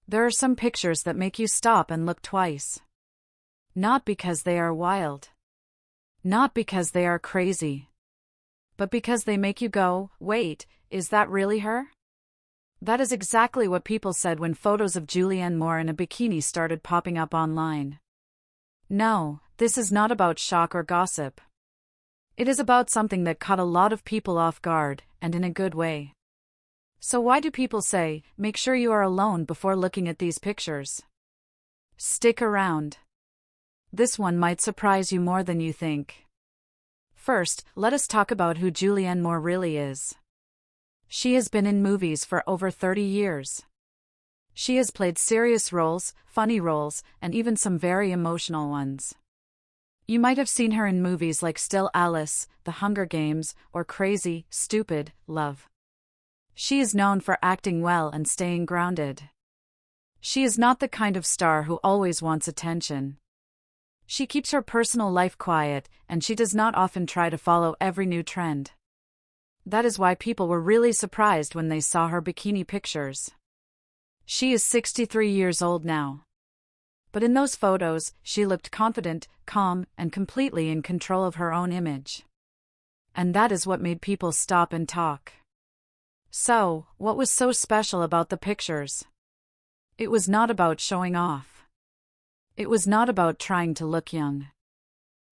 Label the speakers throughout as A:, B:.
A: There are some pictures that make you stop and look twice. Not because they are wild. Not because they are crazy. But because they make you go, wait, is that really her? That is exactly what people said when photos of Julianne Moore in a bikini started popping up online. No, this is not about shock or gossip. It is about something that caught a lot of people off guard, and in a good way. So why do people say, make sure you are alone before looking at these pictures? Stick around. This one might surprise you more than you think. First, let us talk about who Julianne Moore really is. She has been in movies for over 30 years. She has played serious roles, funny roles, and even some very emotional ones. You might have seen her in movies like Still Alice, The Hunger Games, or Crazy, Stupid, Love. She is known for acting well and staying grounded. She is not the kind of star who always wants attention. She keeps her personal life quiet, and she does not often try to follow every new trend. That is why people were really surprised when they saw her bikini pictures. She is 63 years old now. But in those photos, she looked confident, calm, and completely in control of her own image. And that is what made people stop and talk. So, what was so special about the pictures? It was not about showing off. It was not about trying to look young.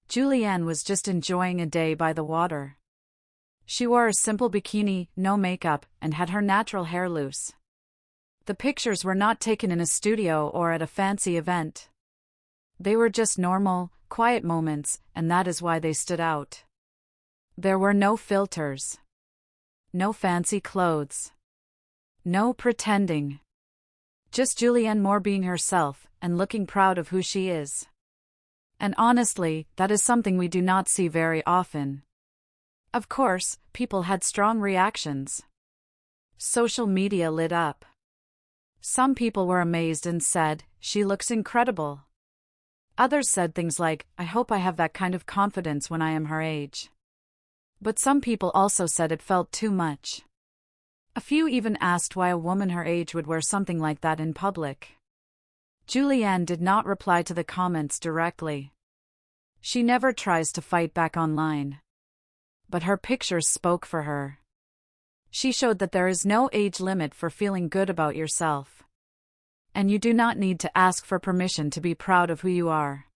A: Julianne was just enjoying a day by the water. She wore a simple bikini, no makeup, and had her natural hair loose. The pictures were not taken in a studio or at a fancy event. They were just normal, quiet moments, and that is why they stood out. There were no filters. No fancy clothes. No pretending. Just Julianne Moore being herself, and looking proud of who she is. And honestly, that is something we do not see very often. Of course, people had strong reactions. Social media lit up. Some people were amazed and said, "She looks incredible." Others said things like, "I hope I have that kind of confidence when I am her age." But some people also said it felt too much. A few even asked why a woman her age would wear something like that in public. Julianne did not reply to the comments directly. She never tries to fight back online. But her pictures spoke for her. She showed that there is no age limit for feeling good about yourself. And you do not need to ask for permission to be proud of who you are.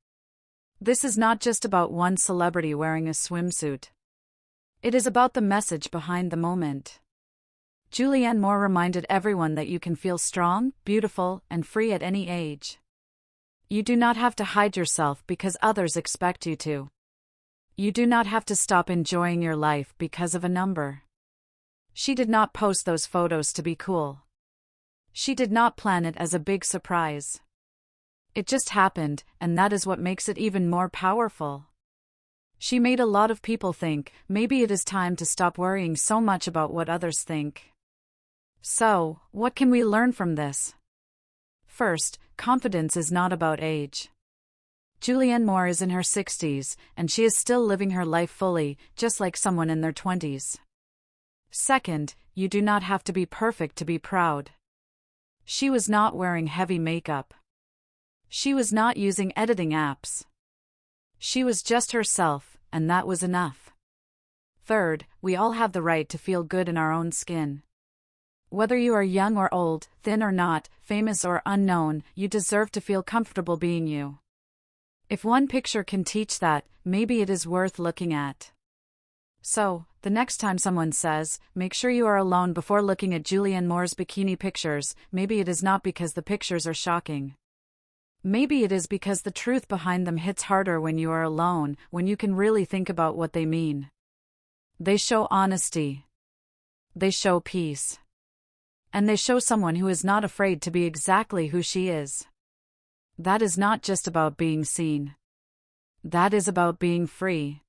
A: This is not just about one celebrity wearing a swimsuit. It is about the message behind the moment. Julianne Moore reminded everyone that you can feel strong, beautiful, and free at any age. You do not have to hide yourself because others expect you to. You do not have to stop enjoying your life because of a number. She did not post those photos to be cool. She did not plan it as a big surprise. It just happened, and that is what makes it even more powerful. She made a lot of people think, maybe it is time to stop worrying so much about what others think. So, what can we learn from this? First, confidence is not about age. Julianne Moore is in her 60s, and she is still living her life fully, just like someone in their 20s. Second, you do not have to be perfect to be proud. She was not wearing heavy makeup. She was not using editing apps. She was just herself, and that was enough. Third, we all have the right to feel good in our own skin. Whether you are young or old, thin or not, famous or unknown, you deserve to feel comfortable being you. If one picture can teach that, maybe it is worth looking at. So, the next time someone says, make sure you are alone before looking at Julianne Moore's bikini pictures, maybe it is not because the pictures are shocking. Maybe it is because the truth behind them hits harder when you are alone, when you can really think about what they mean. They show honesty. They show peace. And they show someone who is not afraid to be exactly who she is. That is not just about being seen. That is about being free.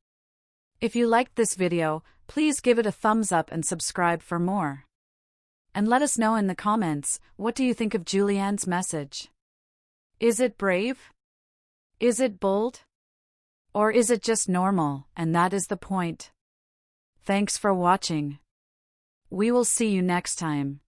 A: If you liked this video, please give it a thumbs up and subscribe for more. And let us know in the comments, what do you think of Julianne's message? Is it brave? Is it bold? Or is it just normal, and that is the point? Thanks for watching. We will see you next time.